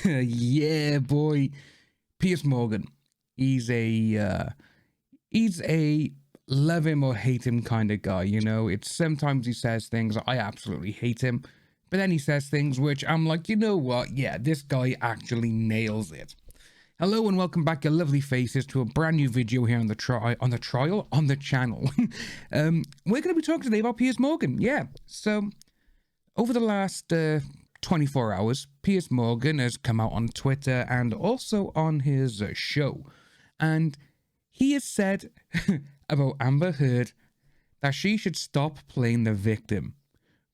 Yeah, boy. Piers Morgan. He's a love him or hate him kind of guy, you know? It's sometimes he says things I absolutely hate him, but then he says things which I'm like, you know what? Yeah, this guy actually nails it. Hello and welcome back, your lovely faces, to a brand new video here on the channel. We're going to be talking today about Piers Morgan. Yeah, so over the last 24 hours, Piers Morgan has come out on Twitter and also on his show, and he has said about Amber Heard that she should stop playing the victim,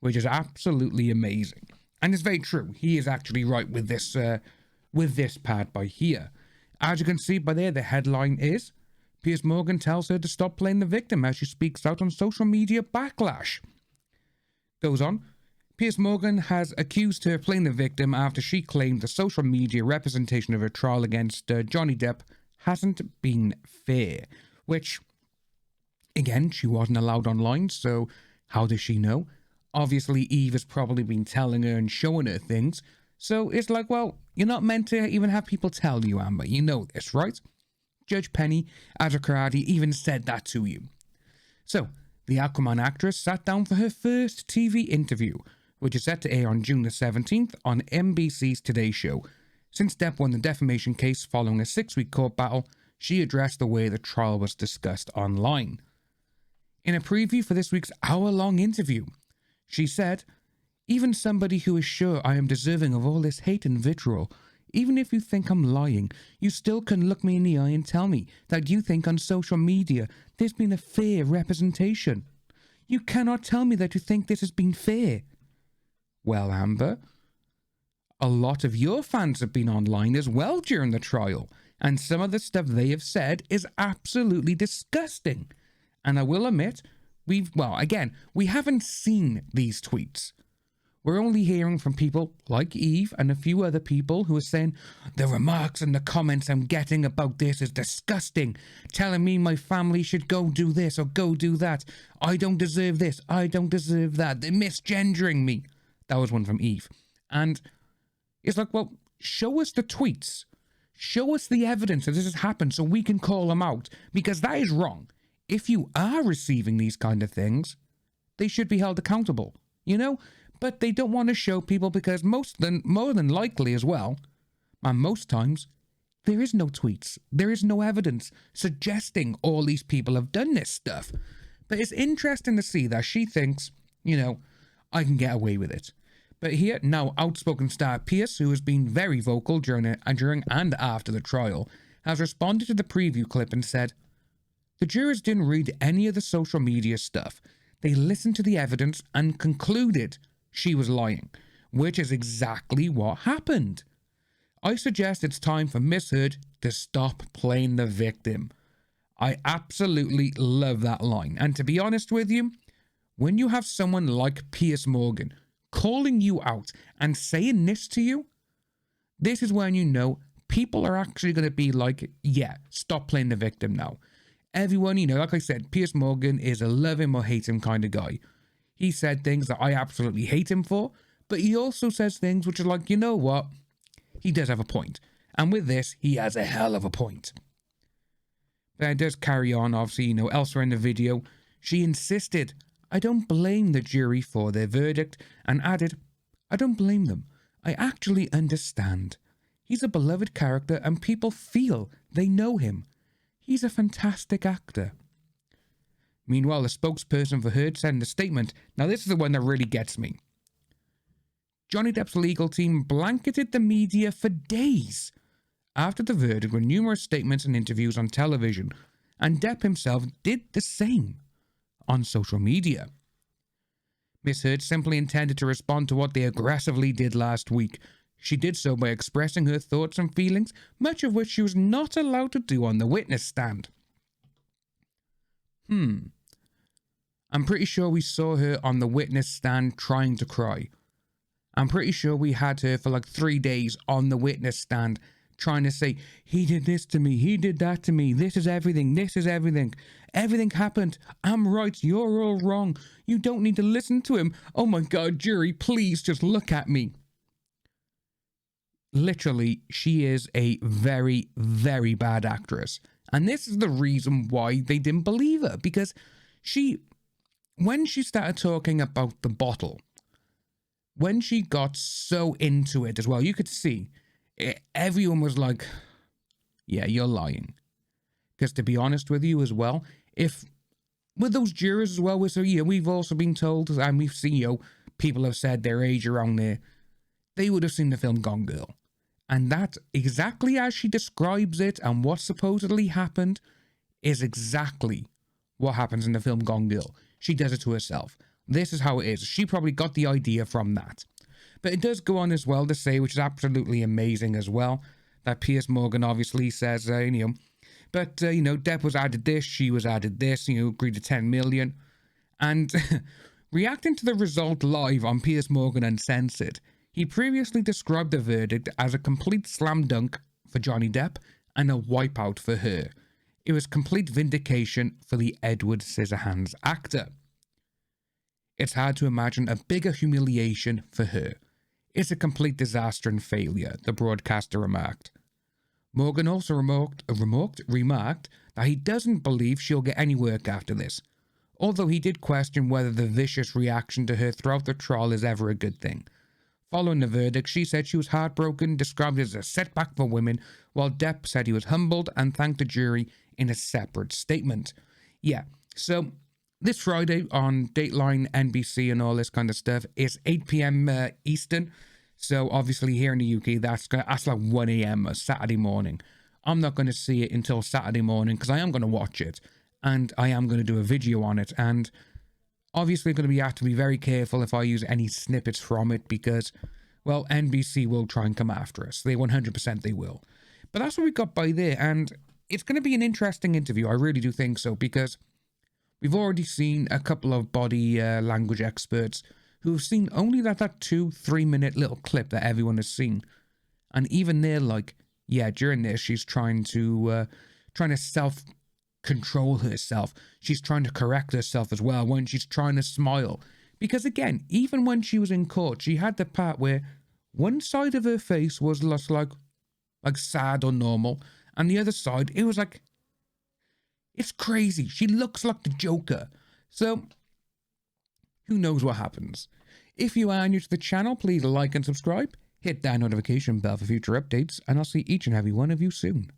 which is absolutely amazing. And it's very true. He is actually right with this part by here. As you can see by there, the headline is, Piers Morgan tells her to stop playing the victim as she speaks out on social media backlash. Goes on, Piers Morgan has accused her of playing the victim after she claimed the social media representation of her trial against Johnny Depp hasn't been fair. Which, again, she wasn't allowed online, so how does she know? Obviously, Eve has probably been telling her and showing her things. So it's like, well, you're not meant to even have people tell you, Amber. You know this, right? Judge Penny Azakaradi even said that to you. So, the Aquaman actress sat down for her first TV interview, which is set to air on June the 17th on NBC's Today Show. Since Depp won the defamation case following a 6-week court battle, she addressed the way the trial was discussed online. In a preview for this week's hour-long interview, she said, "Even somebody who is sure I am deserving of all this hate and vitriol, even if you think I'm lying, you still can look me in the eye and tell me that you think on social media there's been a fair representation. You cannot tell me that you think this has been fair." Well, Amber, a lot of your fans have been online as well during the trial, and some of the stuff they have said is absolutely disgusting. And I will admit, we haven't seen these tweets. We're only hearing from people like Eve and a few other people who are saying, the remarks and the comments I'm getting about this is disgusting, telling me my family should go do this or go do that. I don't deserve this, I don't deserve that. They're misgendering me. That was one from Eve. And it's like, well, show us the tweets. Show us the evidence that this has happened so we can call them out. Because that is wrong. If you are receiving these kind of things, they should be held accountable, you know? But they don't want to show people because more than likely as well, and most times, there is no tweets. There is no evidence suggesting all these people have done this stuff. But it's interesting to see that she thinks, you know, I can get away with it. But here, now outspoken star Piers, who has been very vocal during and after the trial, has responded to the preview clip and said, "The jurors didn't read any of the social media stuff. They listened to the evidence and concluded she was lying, which is exactly what happened. I suggest it's time for Miss Heard to stop playing the victim." I absolutely love that line. And to be honest with you, when you have someone like Piers Morgan calling you out and saying this to you, this is when you know people are actually going to be like, yeah, stop playing the victim now. Everyone, you know, like I said, Piers Morgan is a love him or hate him kind of guy. He said things that I absolutely hate him for, but he also says things which are like, you know what? He does have a point. And with this, he has a hell of a point. But it does carry on, obviously, you know, elsewhere in the video, she insisted, "I don't blame the jury for their verdict," and added, "I don't blame them. I actually understand. He's a beloved character and people feel they know him. He's a fantastic actor." Meanwhile, the spokesperson for Heard said in a statement, now this is the one that really gets me. Johnny Depp's legal team blanketed the media for days after the verdict with numerous statements and interviews on television, and Depp himself did the same on social media. Miss Heard simply intended to respond to what they aggressively did last week. She did so by expressing her thoughts and feelings, much of which she was not allowed to do on the witness stand. I'm pretty sure we saw her on the witness stand trying to cry. I'm pretty sure we had her for like 3 days on the witness stand trying to say, he did this to me, he did that to me, this is everything, everything happened, I'm right, you're all wrong, you don't need to listen to him, oh my god, jury, please just look at me. literally, she is a very, very bad actress. And this is the reason why they didn't believe her. Because when she started talking about the bottle, when she got so into it as well, you could see everyone was like, yeah, you're lying. Because to be honest with you as well, with those jurors as well, we've also been told, and we've seen, people have said their age around there, they would have seen the film Gone Girl. And that, exactly as she describes it and what supposedly happened, is exactly what happens in the film Gone Girl. She does it to herself. This is how it is. She probably got the idea from that. But it does go on as well to say, which is absolutely amazing as well, that Piers Morgan obviously says, but, Depp was added this, she was added this, agreed to 10 million. And reacting to the result live on Piers Morgan Uncensored, he previously described the verdict as a complete slam dunk for Johnny Depp and a wipeout for her. It was complete vindication for the Edward Scissorhands actor. It's hard to imagine a bigger humiliation for her. It's a complete disaster and failure, the broadcaster remarked. Morgan also remarked that he doesn't believe she'll get any work after this, although he did question whether the vicious reaction to her throughout the trial is ever a good thing. Following the verdict, she said she was heartbroken, described it as a setback for women, while Depp said he was humbled and thanked the jury in a separate statement. Yeah, so this Friday on Dateline, NBC and all this kind of stuff is 8 p.m. Eastern. So obviously here in the UK, that's like 1 a.m. Saturday morning. I'm not going to see it until Saturday morning because I am going to watch it and I am going to do a video on it. And obviously going to have to be very careful if I use any snippets from it because, well, NBC will try and come after us. They 100% they will. But that's what we got by there. And it's going to be an interesting interview. I really do think so because we've already seen a couple of body language experts who've seen only that 2-3 minute little clip that everyone has seen. And even they're like, yeah, during this, she's trying to self-control herself. She's trying to correct herself as well when she's trying to smile. Because again, even when she was in court, she had the part where one side of her face was just like sad or normal. And the other side, it was like, it's crazy. She looks like the Joker. So who knows what happens? If you are new to the channel, please like and subscribe. Hit that notification bell for future updates, and I'll see each and every one of you soon.